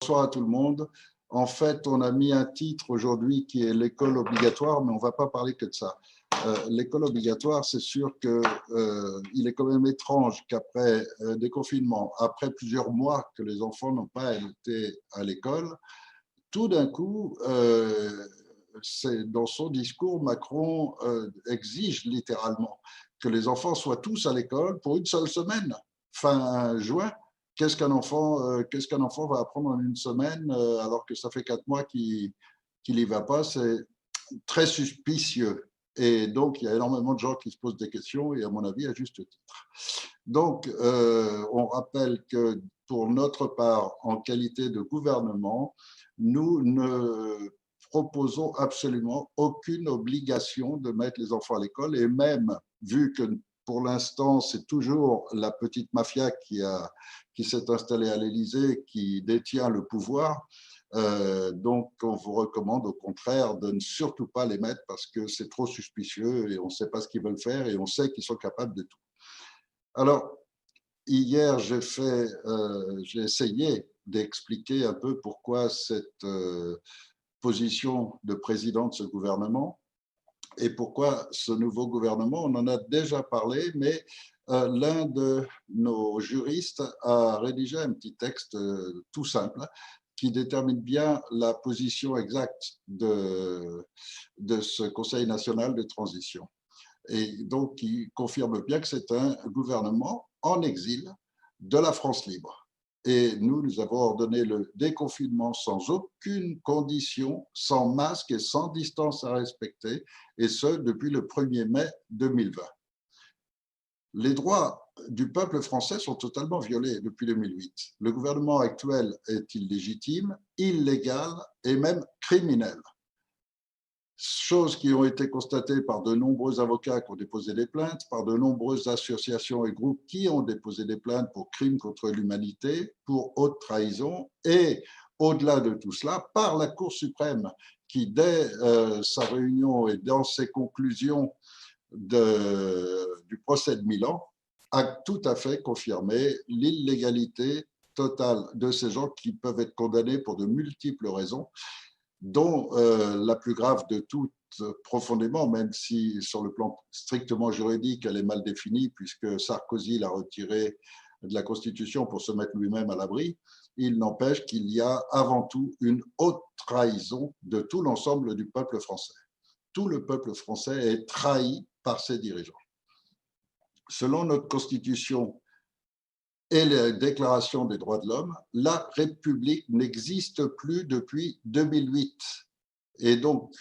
Bonsoir à tout le monde. En fait, on a mis un titre aujourd'hui qui est l'école obligatoire, mais on ne va pas parler que de ça. L'école obligatoire, c'est sûr qu'il est quand même étrange qu'après des confinements, après plusieurs mois que les enfants n'ont pas été à l'école, tout d'un coup, dans son discours, Macron exige littéralement que les enfants soient tous à l'école pour une seule semaine, fin juin. Qu'est-ce qu'un enfant va apprendre en une semaine alors que ça fait 4 mois qu'il n'y va pas? C'est très suspicieux. Et donc, il y a énormément de gens qui se posent des questions, et à mon avis, à juste titre. Donc, on rappelle que pour notre part, en qualité de gouvernement, nous ne proposons absolument aucune obligation de mettre les enfants à l'école, et même vu que pour l'instant, c'est toujours la petite mafia qui s'est installée à l'Élysée, qui détient le pouvoir. Donc, on vous recommande au contraire de ne surtout pas les mettre parce que c'est trop suspicieux et on ne sait pas ce qu'ils veulent faire et on sait qu'ils sont capables de tout. Alors, hier, j'ai essayé d'expliquer un peu pourquoi cette position de président de ce gouvernement et pourquoi ce nouveau gouvernement, on en a déjà parlé, mais l'un de nos juristes a rédigé un petit texte tout simple qui détermine bien la position exacte de ce Conseil national de transition. Et donc, il confirme bien que c'est un gouvernement en exil de la France libre. Et nous avons ordonné le déconfinement sans aucune condition, sans masque et sans distance à respecter, et ce, depuis le 1er mai 2020. Les droits du peuple français sont totalement violés depuis 2008. Le gouvernement actuel est illégitime, illégal et même criminel. Choses qui ont été constatées par de nombreux avocats qui ont déposé des plaintes, par de nombreuses associations et groupes qui ont déposé des plaintes pour crimes contre l'humanité, pour haute trahison, et au-delà de tout cela, par la Cour suprême qui, dès sa réunion et dans ses conclusions du procès de Milan, a tout à fait confirmé l'illégalité totale de ces gens qui peuvent être condamnés pour de multiples raisons, dont la plus grave de toutes profondément, même si sur le plan strictement juridique, elle est mal définie, puisque Sarkozy l'a retirée de la Constitution pour se mettre lui-même à l'abri, il n'empêche qu'il y a avant tout une haute trahison de tout l'ensemble du peuple français. Tout le peuple français est trahi par ses dirigeants. Selon notre Constitution et la Déclaration des droits de l'homme, la République n'existe plus depuis 2008. Et donc,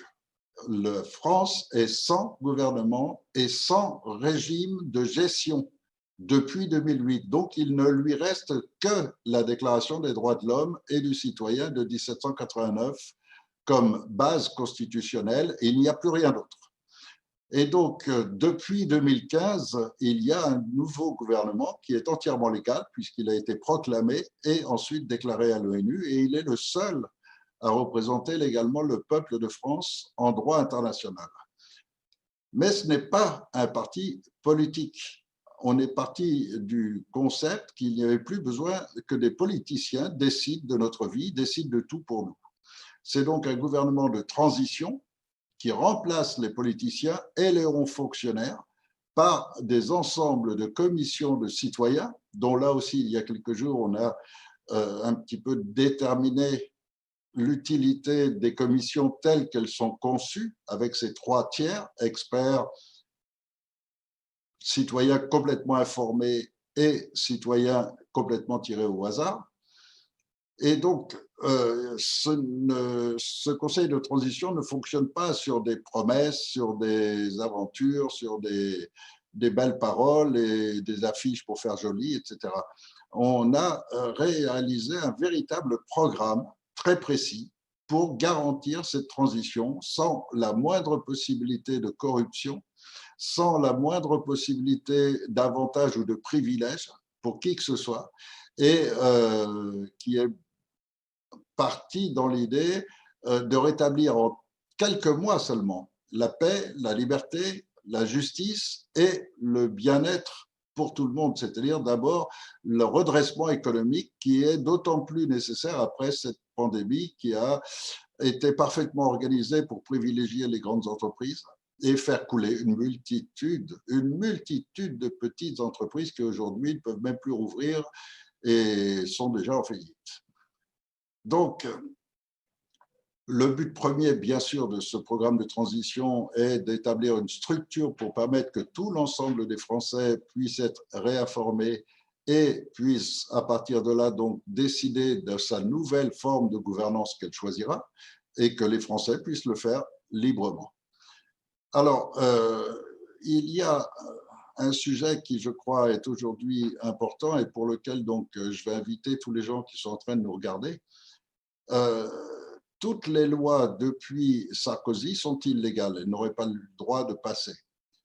la France est sans gouvernement et sans régime de gestion depuis 2008. Donc, il ne lui reste que la Déclaration des droits de l'homme et du citoyen de 1789 comme base constitutionnelle, et il n'y a plus rien d'autre. Et donc, depuis 2015, il y a un nouveau gouvernement qui est entièrement légal, puisqu'il a été proclamé et ensuite déclaré à l'ONU, et il est le seul à représenter légalement le peuple de France en droit international. Mais ce n'est pas un parti politique. On est parti du concept qu'il n'y avait plus besoin que des politiciens décident de notre vie, décident de tout pour nous. C'est donc un gouvernement de transition qui remplace les politiciens et les hauts fonctionnaires par des ensembles de commissions de citoyens, dont là aussi, il y a quelques jours, on a un petit peu déterminé l'utilité des commissions telles qu'elles sont conçues, avec ces 3 tiers, experts, citoyens complètement informés et citoyens complètement tirés au hasard. Et donc, ce conseil de transition ne fonctionne pas sur des promesses, sur des aventures, sur des belles paroles et des affiches pour faire joli, etc. On a réalisé un véritable programme très précis pour garantir cette transition sans la moindre possibilité de corruption, sans la moindre possibilité d'avantage ou de privilège pour qui que ce soit, et qui est parti dans l'idée de rétablir en quelques mois seulement la paix, la liberté, la justice et le bien-être pour tout le monde, c'est-à-dire d'abord le redressement économique qui est d'autant plus nécessaire après cette pandémie qui a été parfaitement organisée pour privilégier les grandes entreprises et faire couler une multitude de petites entreprises qui aujourd'hui ne peuvent même plus rouvrir et sont déjà en faillite. Donc, le but premier, bien sûr, de ce programme de transition est d'établir une structure pour permettre que tout l'ensemble des Français puissent être réinformés et puissent, à partir de là, donc, décider de sa nouvelle forme de gouvernance qu'elle choisira et que les Français puissent le faire librement. Alors, il y a un sujet qui, je crois, est aujourd'hui important et pour lequel donc, je vais inviter tous les gens qui sont en train de nous regarder. Toutes les lois depuis Sarkozy sont illégales, elles n'auraient pas le droit de passer.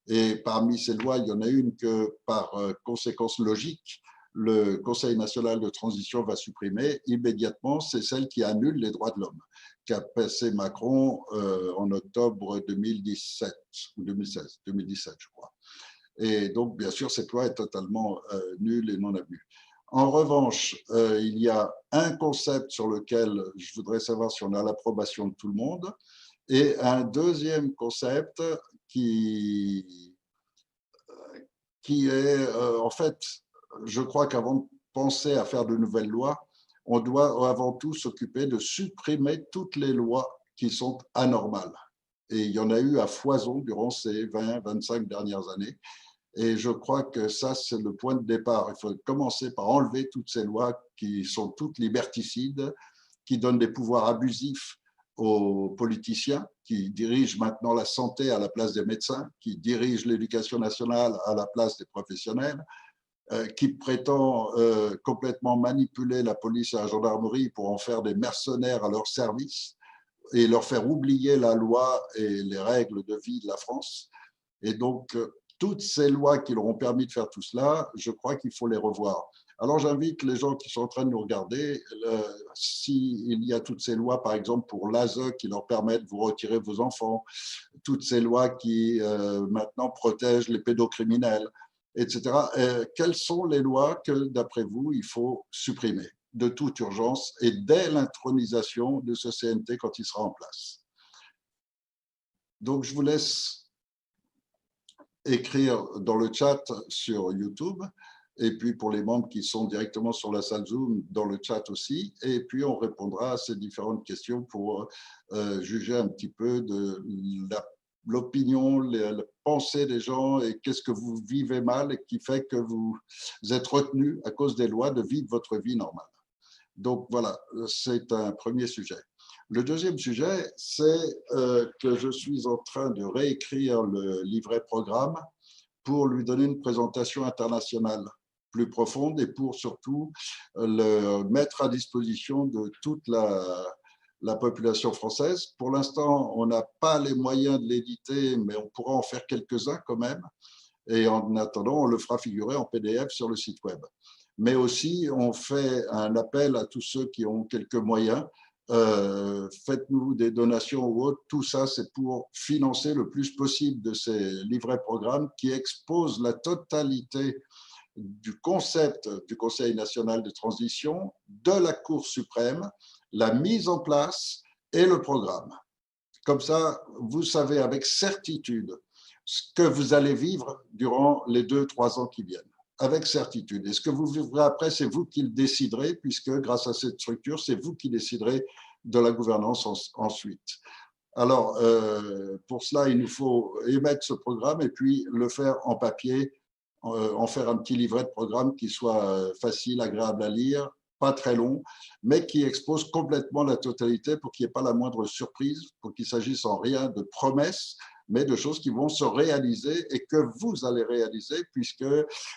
Et parmi ces lois, il y en a une que, par conséquence logique, le Conseil national de transition va supprimer immédiatement, c'est celle qui annule les droits de l'homme, qu'a passé Macron en octobre 2017 ou 2016, 2017, je crois. Et donc, bien sûr, cette loi est totalement nulle et non avenue. En revanche, il y a un concept sur lequel je voudrais savoir si on a l'approbation de tout le monde, et un deuxième concept qui est, en fait, je crois qu'avant de penser à faire de nouvelles lois, on doit avant tout s'occuper de supprimer toutes les lois qui sont anormales. Et il y en a eu à foison durant ces 20-25 dernières années. Et je crois que ça, c'est le point de départ. Il faut commencer par enlever toutes ces lois qui sont toutes liberticides, qui donnent des pouvoirs abusifs aux politiciens, qui dirigent maintenant la santé à la place des médecins, qui dirigent l'éducation nationale à la place des professionnels, qui prétend complètement manipuler la police et la gendarmerie pour en faire des mercenaires à leur service et leur faire oublier la loi et les règles de vie de la France. Et donc, toutes ces lois qui leur ont permis de faire tout cela, je crois qu'il faut les revoir. Alors, j'invite les gens qui sont en train de nous regarder, s'il y a toutes ces lois, par exemple, pour l'ASE qui leur permettent de vous retirer vos enfants, toutes ces lois qui maintenant protègent les pédocriminels, etc. Quelles sont les lois que, d'après vous, il faut supprimer de toute urgence et dès l'intronisation de ce CNT quand il sera en place? Donc, je vous laisse écrire dans le chat sur YouTube, et puis pour les membres qui sont directement sur la salle Zoom, dans le chat aussi, et puis on répondra à ces différentes questions pour juger un petit peu de l'opinion, la pensée des gens et qu'est-ce que vous vivez mal et qui fait que vous êtes retenu à cause des lois de vivre votre vie normale. Donc voilà, c'est un premier sujet. Le deuxième sujet, c'est que je suis en train de réécrire le livret programme pour lui donner une présentation internationale plus profonde et pour surtout le mettre à disposition de toute la population française. Pour l'instant, on n'a pas les moyens de l'éditer, mais on pourra en faire quelques-uns quand même. Et en attendant, on le fera figurer en PDF sur le site web. Mais aussi, on fait un appel à tous ceux qui ont quelques moyens. Faites-nous des donations ou autres. Tout ça, c'est pour financer le plus possible de ces livrets programmes qui exposent la totalité du concept du Conseil national de transition, de la Cour suprême, la mise en place et le programme. Comme ça, vous savez avec certitude ce que vous allez vivre durant les 2-3 ans qui viennent, avec certitude. Et ce que vous vivrez après, c'est vous qui le déciderez, puisque grâce à cette structure, c'est vous qui déciderez de la gouvernance ensuite. Alors, pour cela, il nous faut émettre ce programme et puis le faire en papier, en faire un petit livret de programme qui soit facile, agréable à lire, pas très long, mais qui expose complètement la totalité pour qu'il n'y ait pas la moindre surprise, pour qu'il s'agisse en rien de promesses, mais de choses qui vont se réaliser et que vous allez réaliser, puisque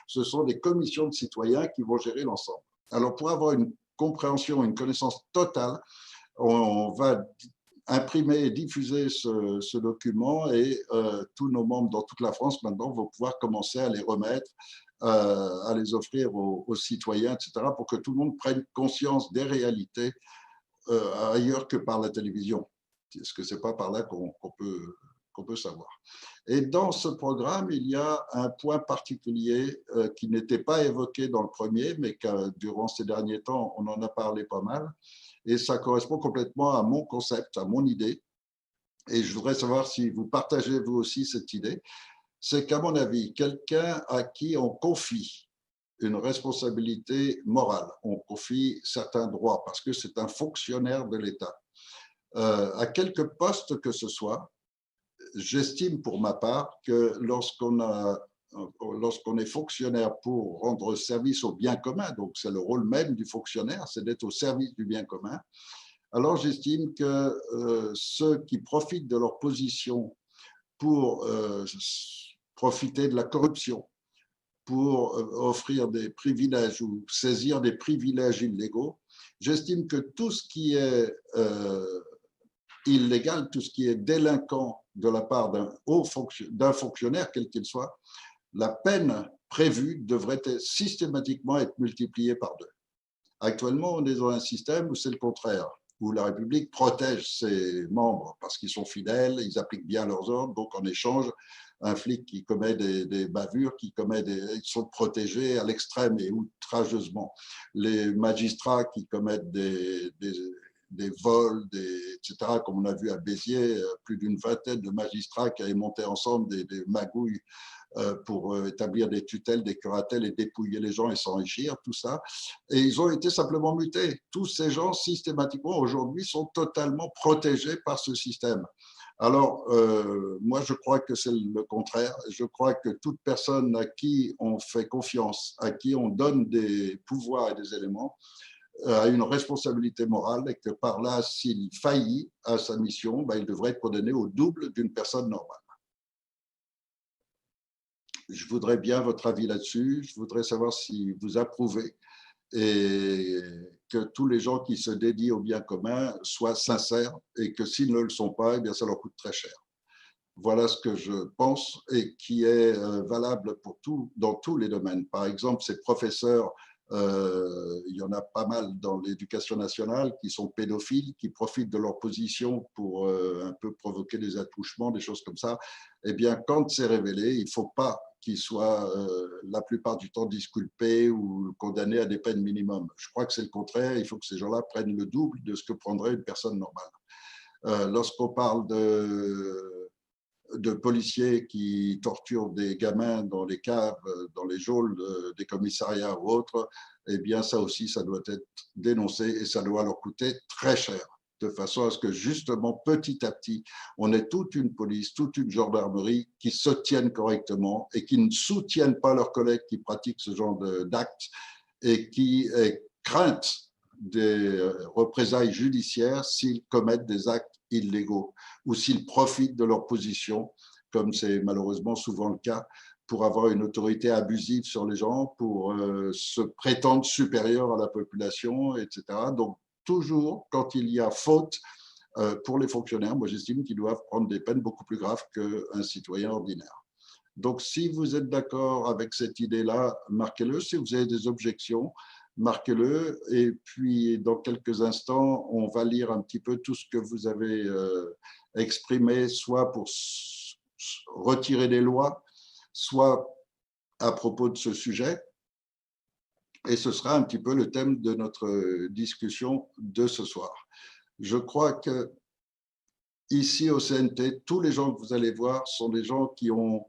ce sont des commissions de citoyens qui vont gérer l'ensemble. Alors, pour avoir une compréhension, une connaissance totale, on va imprimer et diffuser ce document et tous nos membres dans toute la France maintenant vont pouvoir commencer à les remettre, à les offrir aux citoyens, etc., pour que tout le monde prenne conscience des réalités ailleurs que par la télévision. Parce que ce n'est pas par là qu'on peut qu'on peut savoir. Et dans ce programme, il y a un point particulier qui n'était pas évoqué dans le premier, mais que durant ces derniers temps, on en a parlé pas mal. Et ça correspond complètement à mon concept, à mon idée. Et je voudrais savoir si vous partagez vous aussi cette idée. C'est qu'à mon avis, quelqu'un à qui on confie une responsabilité morale, on confie certains droits parce que c'est un fonctionnaire de l'État, à quelque poste que ce soit, j'estime pour ma part que lorsqu'on est fonctionnaire pour rendre service au bien commun, donc c'est le rôle même du fonctionnaire, c'est d'être au service du bien commun, alors j'estime que ceux qui profitent de leur position pour profiter de la corruption, pour offrir des privilèges ou saisir des privilèges illégaux, j'estime que tout ce qui est illégal, tout ce qui est délinquant de la part d'un fonctionnaire, quel qu'il soit, la peine prévue devrait systématiquement être multipliée par deux. Actuellement, on est dans un système où c'est le contraire, où la République protège ses membres parce qu'ils sont fidèles, ils appliquent bien leurs ordres, donc en échange, un flic qui commet des bavures, ils sont protégés à l'extrême et outrageusement. Les magistrats qui commettent des vols, etc., comme on a vu à Béziers, plus d'une vingtaine de magistrats qui avaient monté ensemble des magouilles pour établir des tutelles, des curatelles et dépouiller les gens et s'enrichir, tout ça. Et ils ont été simplement mutés. Tous ces gens, systématiquement, aujourd'hui, sont totalement protégés par ce système. Alors, moi, je crois que c'est le contraire. Je crois que toute personne à qui on fait confiance, à qui on donne des pouvoirs et des éléments, a une responsabilité morale et que par là, s'il faillit à sa mission, ben, il devrait être condamné au double d'une personne normale. Je voudrais bien votre avis là-dessus. Je voudrais savoir si vous approuvez et que tous les gens qui se dédient au bien commun soient sincères et que s'ils ne le sont pas, eh bien, ça leur coûte très cher. Voilà ce que je pense et qui est valable pour dans tous les domaines. Par exemple, ces professeurs, il y en a pas mal dans l'éducation nationale qui sont pédophiles, qui profitent de leur position pour un peu provoquer des attouchements, des choses comme ça. Eh bien, quand c'est révélé, il ne faut pas qu'ils soient la plupart du temps disculpés ou condamnés à des peines minimum. Je crois que c'est le contraire. Il faut que ces gens-là prennent le double de ce que prendrait une personne normale. Lorsqu'on parle de policiers qui torturent des gamins dans les caves, dans les geôles des commissariats ou autres, eh bien ça aussi, ça doit être dénoncé et ça doit leur coûter très cher, de façon à ce que justement, petit à petit, on ait toute une police, toute une gendarmerie qui se tiennent correctement et qui ne soutiennent pas leurs collègues qui pratiquent ce genre d'actes et qui aient crainte des représailles judiciaires s'ils commettent des actes illégaux ou s'ils profitent de leur position, comme c'est malheureusement souvent le cas, pour avoir une autorité abusive sur les gens, pour se prétendre supérieur à la population, etc. Donc, toujours, quand il y a faute pour les fonctionnaires, moi j'estime qu'ils doivent prendre des peines beaucoup plus graves qu'un citoyen ordinaire. Donc, si vous êtes d'accord avec cette idée-là, marquez-le. Si vous avez des objections, marquez-le. Et puis, dans quelques instants, on va lire un petit peu tout ce que vous avez exprimé, soit pour retirer des lois, soit à propos de ce sujet. Et ce sera un petit peu le thème de notre discussion de ce soir. Je crois que ici au CNT, tous les gens que vous allez voir sont des gens qui ont,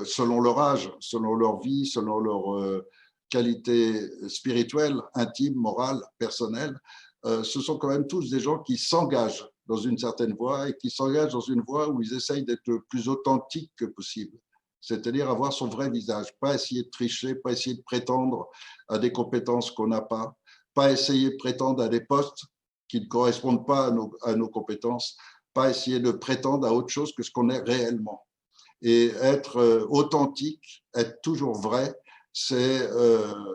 selon leur âge, selon leur vie, selon leur qualité spirituelle, intime, morale, personnelle, ce sont quand même tous des gens qui s'engagent dans une certaine voie et qui s'engagent dans une voie où ils essayent d'être le plus authentiques que possible. C'est-à-dire avoir son vrai visage, pas essayer de tricher, pas essayer de prétendre à des compétences qu'on n'a pas essayer de prétendre à des postes qui ne correspondent pas à nos compétences, pas essayer de prétendre à autre chose que ce qu'on est réellement. Et être authentique, être toujours vrai, c'est,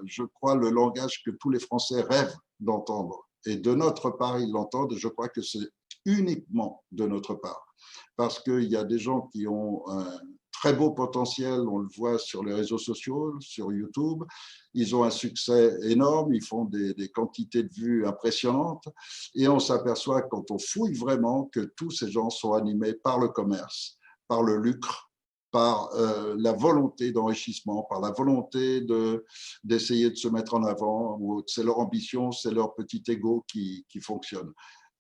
je crois, le langage que tous les Français rêvent d'entendre. Et de notre part, ils l'entendent. Je crois que c'est uniquement de notre part. Parce qu'il y a des gens qui ont un très beau potentiel, on le voit sur les réseaux sociaux, sur YouTube. Ils ont un succès énorme, ils font des quantités de vues impressionnantes. Et on s'aperçoit, quand on fouille vraiment, que tous ces gens sont animés par le commerce, par le lucre, par la volonté d'enrichissement, par la volonté d'essayer de se mettre en avant. C'est leur ambition, c'est leur petit ego qui fonctionne.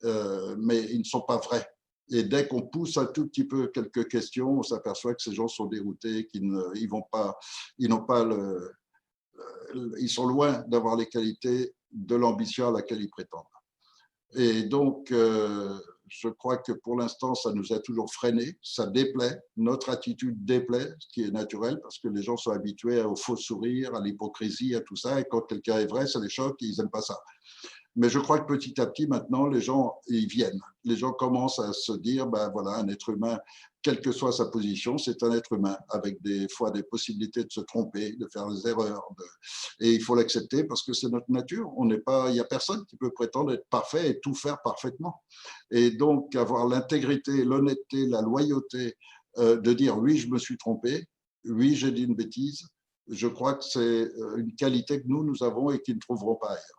Mais ils ne sont pas vrais. Et dès qu'on pousse un tout petit peu quelques questions, on s'aperçoit que ces gens sont déroutés, ils n'ont pas ils sont loin d'avoir les qualités de l'ambition à laquelle ils prétendent. Et donc, je crois que pour l'instant, ça nous a toujours freinés, ça déplaît, notre attitude déplaît, ce qui est naturel, parce que les gens sont habitués au faux sourire, à l'hypocrisie, à tout ça, et quand quelqu'un est vrai, ça les choque, et ils n'aiment pas ça. Mais je crois que petit à petit, maintenant, les gens, ils viennent. Les gens commencent à se dire, ben voilà, un être humain, quelle que soit sa position, c'est un être humain, avec des fois des possibilités de se tromper, de faire des erreurs. Et il faut l'accepter parce que c'est notre nature. On n'est pas, il n'y a personne qui peut prétendre être parfait et tout faire parfaitement. Et donc, avoir l'intégrité, l'honnêteté, la loyauté de dire, oui, je me suis trompé, oui, j'ai dit une bêtise, je crois que c'est une qualité que nous avons et qu'ils ne trouveront pas ailleurs.